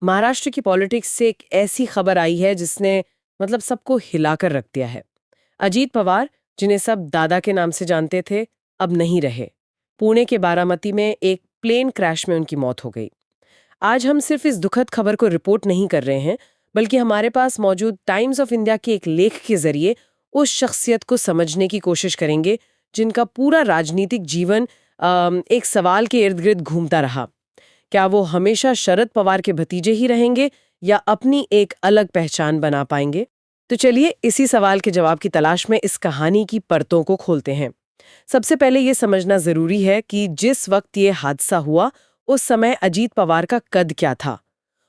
महाराष्ट्र की पॉलिटिक्स से एक ऐसी खबर आई है जिसने मतलब सबको हिलाकर रख दिया है। अजीत पवार, जिन्हें सब दादा के नाम से जानते थे, अब नहीं रहे। पुणे के बारामती में एक प्लेन क्रैश में उनकी मौत हो गई। आज हम सिर्फ इस दुखद खबर को रिपोर्ट नहीं कर रहे हैं, बल्कि हमारे पास मौजूद टाइम्स ऑफ इंडिया के एक लेख के जरिए उस शख्सियत को समझने की कोशिश करेंगे जिनका पूरा राजनीतिक जीवन एक सवाल के इर्द गिर्द घूमता रहा। क्या वो हमेशा शरद पवार के भतीजे ही रहेंगे या अपनी एक अलग पहचान बना पाएंगे? तो चलिए इसी सवाल के जवाब की तलाश में इस कहानी की परतों को खोलते हैं। सबसे पहले ये समझना जरूरी है कि जिस वक्त ये हादसा हुआ उस समय अजीत पवार का कद क्या था।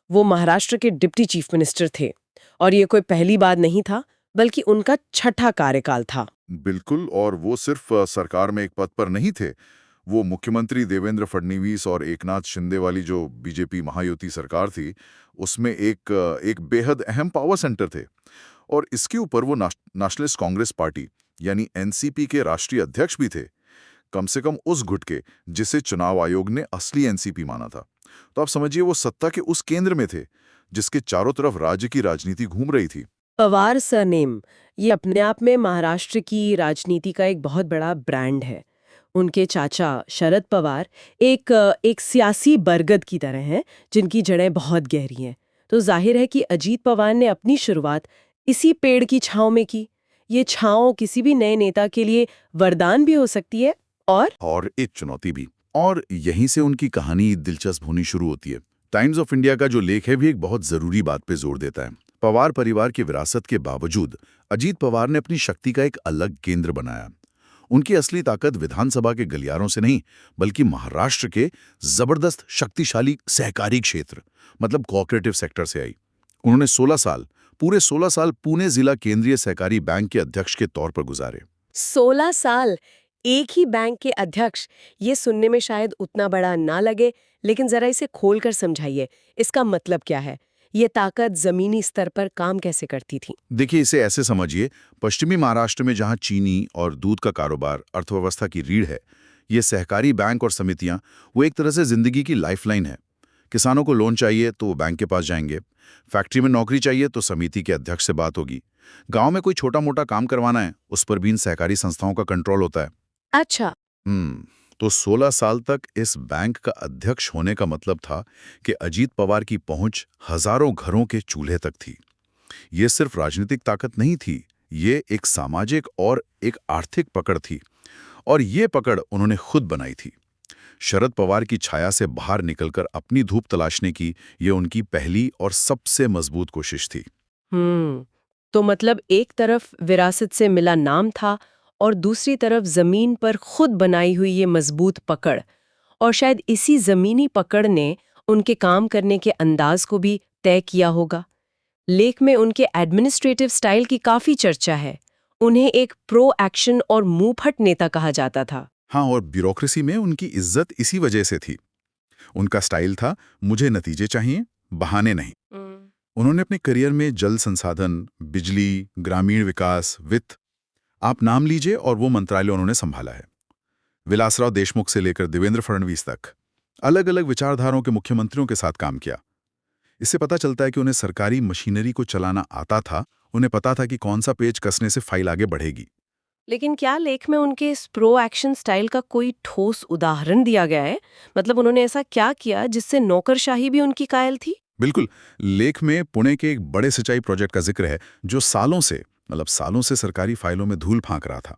वो महाराष्ट्र के डिप्टी चीफ मिनिस्टर थे और ये कोई पहली बार नहीं था, बल्कि उनका छठा कार्यकाल था। बिल्कुल। और वो सिर्फ सरकार में एक पद पर नहीं थे। वो मुख्यमंत्री देवेंद्र फडणवीस और एकनाथ शिंदे वाली जो बीजेपी महायुति सरकार थी, उसमें एक बेहद अहम पावर सेंटर थे। और इसके ऊपर वो नेशनलिस्ट कांग्रेस पार्टी यानी एनसीपी के राष्ट्रीय अध्यक्ष भी थे, कम से कम उस गुट के जिसे चुनाव आयोग ने असली एनसीपी माना था। तो आप समझिए वो सत्ता के उस केंद्र में थे जिसके चारों तरफ राज्य की राजनीति घूम रही थी। पवार सरनेम ये अपने आप में महाराष्ट्र की राजनीति का एक बहुत बड़ा ब्रांड है। उनके चाचा शरद पवार एक सियासी बरगद की तरह हैं, जिनकी जड़ें बहुत गहरी हैं। तो जाहिर है कि अजीत पवार ने अपनी शुरुआत इसी पेड़ की छांव में की। ये छांव किसी भी नए नेता के लिए वरदान भी हो सकती है और एक चुनौती भी। और यहीं से उनकी कहानी दिलचस्प होनी शुरू होती है। टाइम्स ऑफ इंडिया का जो लेख है भी एक बहुत जरूरी बात पे जोर देता है। पवार परिवार की विरासत के बावजूद अजीत पवार ने अपनी शक्ति का एक अलग केंद्र बनाया। उनकी असली ताकत विधानसभा के गलियारों से नहीं, बल्कि महाराष्ट्र के जबरदस्त शक्तिशाली सहकारी क्षेत्र मतलब कोऑपरेटिव सेक्टर से आई। उन्होंने पूरे 16 साल पुणे जिला केंद्रीय सहकारी बैंक के अध्यक्ष के तौर पर गुजारे। 16 साल एक ही बैंक के अध्यक्ष, ये सुनने में शायद उतना बड़ा ना लगे, लेकिन जरा इसे खोलकर समझाइए, इसका मतलब क्या है? ये ताकत जमीनी स्तर पर काम कैसे करती थी? देखिए, इसे ऐसे समझिए, पश्चिमी महाराष्ट्र में जहां चीनी और दूध का कारोबार अर्थव्यवस्था की रीढ़ है, ये सहकारी बैंक और समितियां वो एक तरह से जिंदगी की लाइफलाइन है। किसानों को लोन चाहिए तो वो बैंक के पास जाएंगे, फैक्ट्री में नौकरी चाहिए तो समिति के अध्यक्ष से बात होगी, गांव में कोई छोटा मोटा काम करवाना है उस पर भी इन सहकारी संस्थाओं का कंट्रोल होता है। अच्छा। तो 16 साल तक इस बैंक का अध्यक्ष होने का मतलब था कि अजीत पवार की पहुंच हजारों घरों के चूल्हे तक थी। ये सिर्फ राजनीतिक ताकत नहीं थी, ये एक सामाजिक और एक आर्थिक पकड़ थी, और ये पकड़ उन्होंने खुद बनाई थी। शरद पवार की छाया से बाहर निकलकर अपनी धूप तलाशने की ये उनकी पहली और सबसे मजबूत कोशिश थी। तो मतलब एक तरफ विरासत से मिला नाम था और दूसरी तरफ जमीन पर खुद बनाई हुई ये मजबूत पकड़, और शायद इसी जमीनी पकड़ ने उनके काम करने के अंदाज को भी तय किया होगा। लेख में उनके एडमिनिस्ट्रेटिव स्टाइल की काफी चर्चा है। उन्हें एक प्रो एक्शन और मुंहफट नेता कहा जाता था। हाँ, और ब्यूरोक्रेसी में उनकी इज्जत इसी वजह से थी। उनका स्टाइल था, मुझे नतीजे चाहिए, बहाने नहीं। उन्होंने अपने करियर में जल संसाधन, बिजली, ग्रामीण विकास, वित्त, आप नाम लीजिए, और वो मंत्रालय उन्होंने संभाला है। विलासराव देशमुख से लेकर देवेंद्र फडणवीस तक अलग अलग विचारधाराओं के मुख्यमंत्रियों के साथ काम किया। इससे पता चलता है कि उन्हें सरकारी मशीनरी को चलाना आता था। उन्हें पता था कि कौन सा पेज कसने से फाइल आगे बढ़ेगी। लेकिन क्या लेख में उनके इस प्रो एक्शन स्टाइल का कोई ठोस उदाहरण दिया गया है? मतलब उन्होंने ऐसा क्या किया जिससे नौकरशाही भी उनकी कायल थी? बिल्कुल। लेख में पुणे के एक बड़े सिंचाई प्रोजेक्ट का जिक्र है जो सालों से सरकारी फाइलों में धूल फांक रहा था।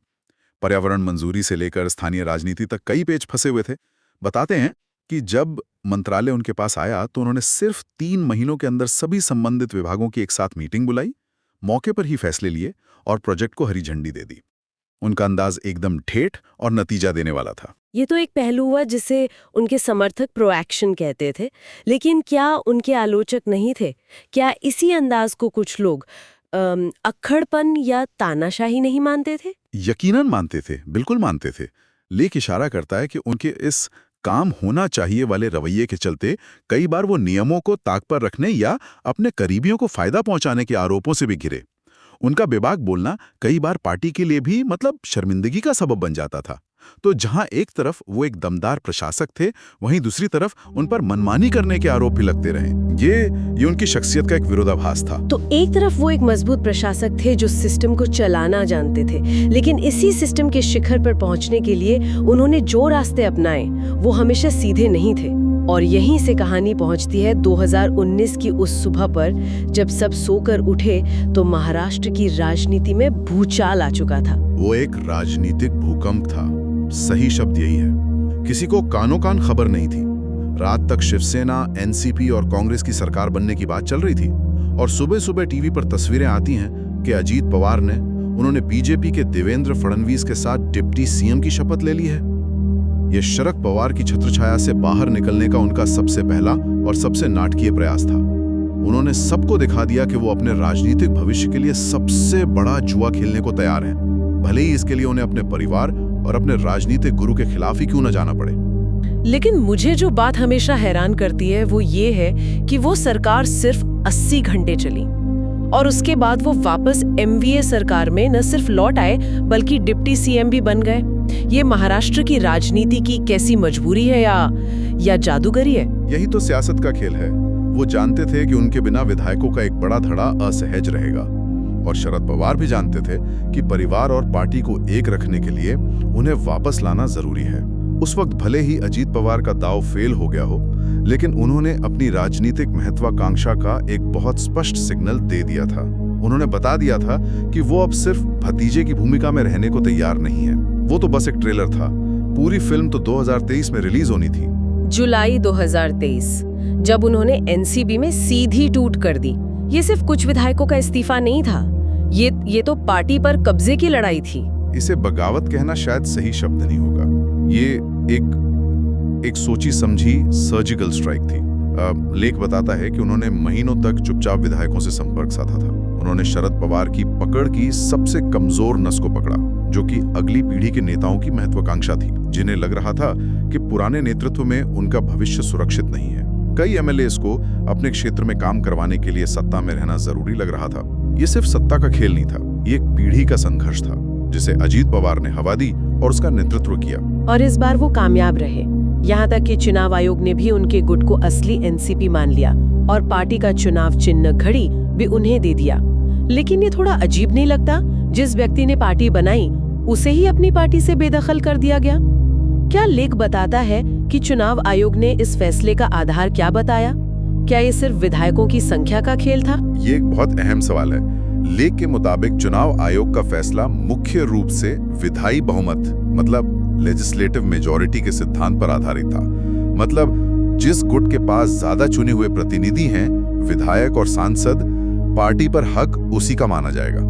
पर्यावरण मंजूरी से लेकर स्थानीय राजनीति तक कई पेज फंसे हुए थे। बताते हैं कि जब मंत्रालय उनके पास आया तो उन्होंने सिर्फ 3 महीनों के अंदर सभी संबंधित विभागों की एक साथ मीटिंग बुलाई, मौके पर ही फैसले लिए और प्रोजेक्ट को हरी झंडी दे दी। उनका अंदाज एकदम ठेठ और नतीजा देने वाला था। ये तो एक पहलू हुआ जिसे उनके समर्थक प्रो एक्शन कहते थे, लेकिन क्या उनके आलोचक नहीं थे? क्या इसी अंदाज को कुछ लोग अक्खड़पन या तानाशाही नहीं मानते थे? यकीनन मानते थे, बिल्कुल मानते थे। लेख इशारा करता है कि उनके इस काम होना चाहिए वाले रवैये के चलते कई बार वो नियमों को ताक पर रखने या अपने करीबियों को फायदा पहुंचाने के आरोपों से भी घिरे। उनका बेबाक बोलना कई बार पार्टी के लिए भी मतलब शर्मिंदगी का सबब बन जाता था। तो जहां एक तरफ वो एक दमदार प्रशासक थे, वहीं दूसरी तरफ उन पर मनमानी करने के आरोप भी लगते रहे। ये उनकी शख्सियत का एक विरोधाभास था। तो एक तरफ वो एक मजबूत प्रशासक थे जो सिस्टम को चलाना जानते थे, लेकिन इसी सिस्टम के शिखर पर पहुंचने के लिए उन्होंने जो रास्ते अपनाए वो हमेशा सीधे नहीं थे। और यहीं से कहानी पहुंचती है 2019 की उस सुबह पर, जब सब सोकर उठे तो महाराष्ट्र की राजनीति में भूचाल आ चुका था। वो एक राजनीतिक भूकंप था, सही शब्द यही है। किसी को कानो कान खबर नहीं थी। रात तक शिवसेना, एनसीपी और कांग्रेस की सरकार बनने की बात चल रही थी, और सुबह सुबह टीवी पर तस्वीरें आती हैं कि अजीत पवार उन्होंने बीजेपी के देवेंद्र फडणवीस के साथ डिप्टी सीएम की शपथ ले ली है। ये शरद पवार की छत्रछाया से बाहर निकलने का उनका सबसे पहला और सबसे नाटकीय प्रयास था। उन्होंने सबको दिखा दिया कि वो अपने राजनीतिक भविष्य के लिए सबसे बड़ा जुआ खेलने को तैयार हैं, भले ही इसके लिए उन्हें अपने परिवार और अपने राजनीतिक गुरु के खिलाफ ही क्यों न जाना पड़े। लेकिन मुझे जो बात हमेशा हैरान करती है वो ये है कि वो सरकार सिर्फ 80 घंटे चली और उसके बाद वो वापस एमवीए सरकार में न सिर्फ लौट आए बल्कि डिप्टी सीएम भी बन गए। ये महाराष्ट्र की राजनीति की कैसी मजबूरी है या जादूगरी है? यही तो सियासत का खेल है। वो जानते थे कि उनके बिना विधायकों का एक बड़ा धड़ा असहज रहेगा, और शरद पवार भी जानते थे कि परिवार और पार्टी को एक रखने के लिए उन्हें वापस लाना जरूरी है। उस वक्त भले ही अजीत पवार का दांव फेल हो गया हो, लेकिन उन्होंने अपनी राजनीतिक महत्वाकांक्षा का एक बहुत स्पष्ट सिग्नल दे दिया था। उन्होंने बता दिया था कि वो अब सिर्फ भतीजे की भूमिका में रहने को तैयार नहीं है। वो तो बस एक ट्रेलर था। पूरी फिल्म तो 2023 में रिलीज होनी थी। जुलाई 2023, जब उन्होंने एनसीबी में सीधी टूट कर दी। ये सिर्फ कुछ विधायकों का इस्तीफा नहीं था, ये तो पार्टी पर कब्जे की लड़ाई थी। इसे बगावत कहना शायद सही शब्द नहीं होगा। ये एक सोची समझी सर्जिकल स्ट्राइक थी। लेख बताता है कि उन्होंने महीनों तक चुपचाप विधायकों से संपर्क साधा था। उन्होंने शरद पवार की पकड़ की सबसे कमजोर नस को पकड़ा, जो कि अगली पीढ़ी के नेताओं की महत्वाकांक्षा थी, जिन्हें लग रहा था कि पुराने नेतृत्व में उनका भविष्य सुरक्षित नहीं है। कई एमएलएस को अपने क्षेत्र में काम करवाने के लिए सत्ता में रहना जरूरी लग रहा था। ये सिर्फ सत्ता का खेल नहीं था, ये एक पीढ़ी का संघर्ष था, जिसे अजीत पवार ने हवा दी और उसका नेतृत्व किया। और इस बार वो कामयाब रहे। यहाँ तक कि चुनाव आयोग ने भी उनके गुट को असली एनसीपी मान लिया और पार्टी का चुनाव चिन्ह घड़ी भी उन्हें दे दिया। लेकिन ये थोड़ा अजीब नहीं लगता? जिस व्यक्ति ने पार्टी बनाई उसे ही अपनी पार्टी से बेदखल कर दिया गया। क्या लेख बताता है कि चुनाव आयोग ने इस फैसले का आधार क्या बताया? क्या ये सिर्फ विधायकों की संख्या का खेल था? ये एक बहुत अहम सवाल है। लेख के मुताबिक चुनाव आयोग का फैसला मुख्य रूप से विधायी बहुमत, मतलब लेजिस्लेटिव मेजॉरिटी के सिद्धांत पर आधारित था। मतलब जिस गुट के पास ज्यादा चुने हुए प्रतिनिधि हैं, विधायक और सांसद, पार्टी पर हक उसी का माना जाएगा।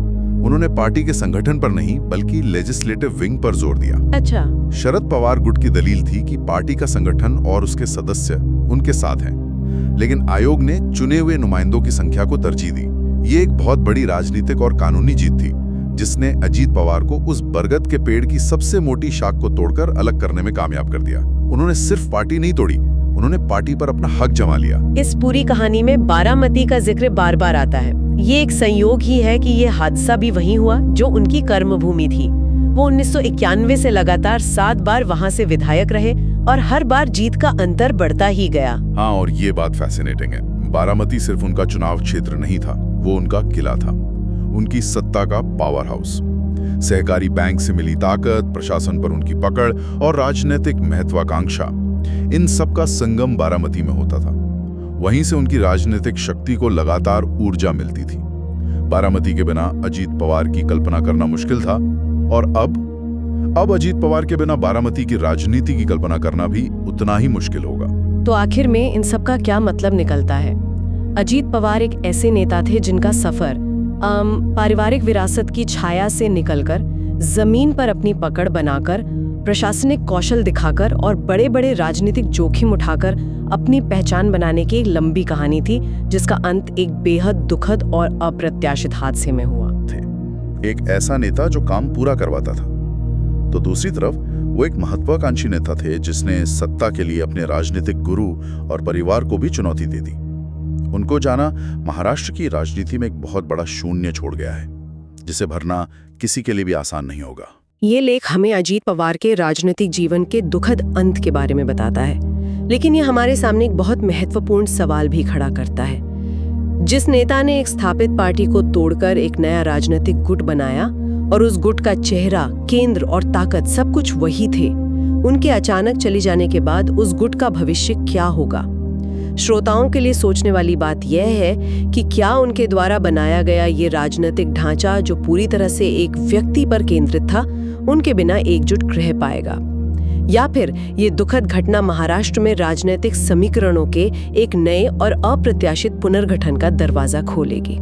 उन्होंने पार्टी के संगठन पर नहीं बल्कि लेजिस्लेटिव विंग पर जोर दिया। अच्छा। शरद पवार गुट की दलील थी कि पार्टी का संगठन और उसके सदस्य उनके साथ हैं, लेकिन आयोग ने चुने हुए नुमाइंदों की संख्या को तरजीह दी। ये एक बहुत बड़ी राजनीतिक और कानूनी जीत थी, जिसने अजीत पवार को उस बरगद के पेड़ की सबसे मोटी शाख को तोड़कर अलग करने में कामयाब कर दिया। उन्होंने सिर्फ पार्टी नहीं तोड़ी, उन्होंने पार्टी पर अपना हक जमा लिया। इस पूरी कहानी में बारामती का जिक्र बार बार आता है। ये एक संयोग ही है कि ये हादसा भी वहीं हुआ जो उनकी कर्मभूमि थी। वो 1991 से लगातार 7 बार वहां से विधायक रहे और हर बार जीत का अंतर बढ़ता ही गया। हाँ, और ये बात फैसिनेटिंग है। बारामती सिर्फ उनका चुनाव क्षेत्र नहीं था, वो उनका किला था, उनकी सत्ता का पावर हाउस। सहकारी बैंक से मिली ताकत, प्रशासन पर उनकी पकड़ और राजनीतिक महत्वाकांक्षा, इन सब का संगम बारामती में होता था। वहीं से उनकी राजनीतिक शक्ति को लगातार ऊर्जा मिलती थी। बारामती के बिना अजीत पवार की कल्पना करना मुश्किल था, और अब अजीत पवार के बिना बारामती की राजनीति की कल्पना करना भी उतना ही मुश्किल होगा। तो आखिर में इन सब का क्या मतलब निकलता है? अजीत पवार एक ऐसे नेता थे जिनका सफर पारिवारिक विरासत की छाया से निकलकर जमीन पर अपनी पकड़ बनाकर, प्रशासनिक कौशल दिखाकर और बड़े बड़े राजनीतिक जोखिम उठाकर अपनी पहचान बनाने की एक लंबी कहानी थी, जिसका अंत एक बेहद दुखद और अप्रत्याशित हादसे में हुआ। एक ऐसा नेता जो काम पूरा करवाता था, तो दूसरी तरफ वो एक महत्वाकांक्षी नेता थे जिसने सत्ता के लिए अपने राजनीतिक गुरु और परिवार को भी चुनौती दे दी। उनको जाना महाराष्ट्र की राजनीति में एक बहुत बड़ा शून्य छोड़ गया है, जिसे भरना किसी के लिए भी आसान नहीं होगा। ये लेख हमें अजीत पवार के राजनीतिक जीवन के दुखद अंत के बारे में बताता है, लेकिन ये हमारे सामने एक बहुत महत्वपूर्ण सवाल भी खड़ा करता है। जिस नेता ने एक स्थापित पार्टी को तोड़कर एक नया राजनीतिक गुट बनाया और उस गुट का चेहरा, केंद्र और ताकत सब कुछ वही थे, उनके अचानक चले जाने के बाद उस गुट का भविष्य क्या होगा? श्रोताओं के लिए सोचने वाली बात यह है कि क्या उनके द्वारा बनाया गया ये राजनीतिक ढांचा, जो पूरी तरह से एक व्यक्ति पर केंद्रित था, उनके बिना एकजुट रह पाएगा, या फिर ये दुखद घटना महाराष्ट्र में राजनीतिक समीकरणों के एक नए और अप्रत्याशित पुनर्गठन का दरवाजा खोलेगी।